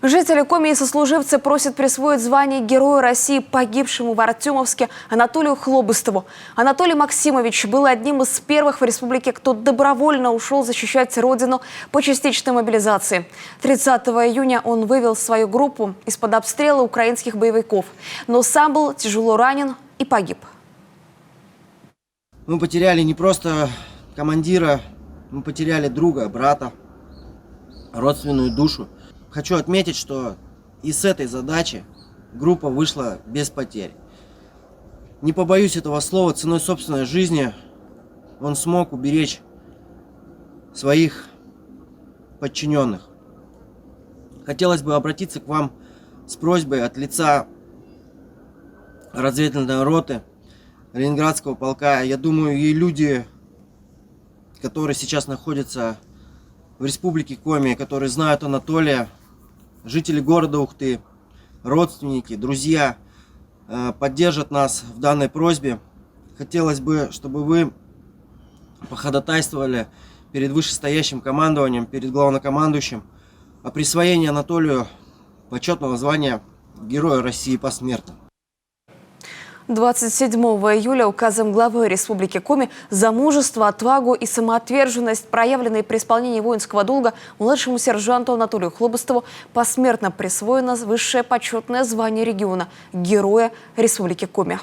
Жители Коми и сослуживцы просят присвоить звание Героя России погибшему в Артемовске Анатолию Хлобыстову. Анатолий Максимович был одним из первых в республике, кто добровольно ушел защищать родину по частичной мобилизации. 30 июня он вывел свою группу из-под обстрела украинских боевиков, но сам был тяжело ранен и погиб. Мы потеряли не просто командира, мы потеряли друга, брата, родственную душу. Хочу отметить, что и с этой задачи группа вышла без потерь. Не побоюсь этого слова, ценой собственной жизни он смог уберечь своих подчиненных. Хотелось бы обратиться к вам с просьбой от лица разведывательной роты Ленинградского полка. Я думаю, и люди, которые сейчас находятся в республике Коми, которые знают Анатолия, жители города Ухты, родственники, друзья, поддержат нас в данной просьбе. Хотелось бы, чтобы вы походатайствовали перед вышестоящим командованием, перед главнокомандующим о присвоении Анатолию почетного звания Героя России посмертно. 27 июля указом главы Республики Коми за мужество, отвагу и самоотверженность, проявленные при исполнении воинского долга, младшему сержанту Анатолию Хлобыстову посмертно присвоено высшее почетное звание региона – Героя Республики Коми.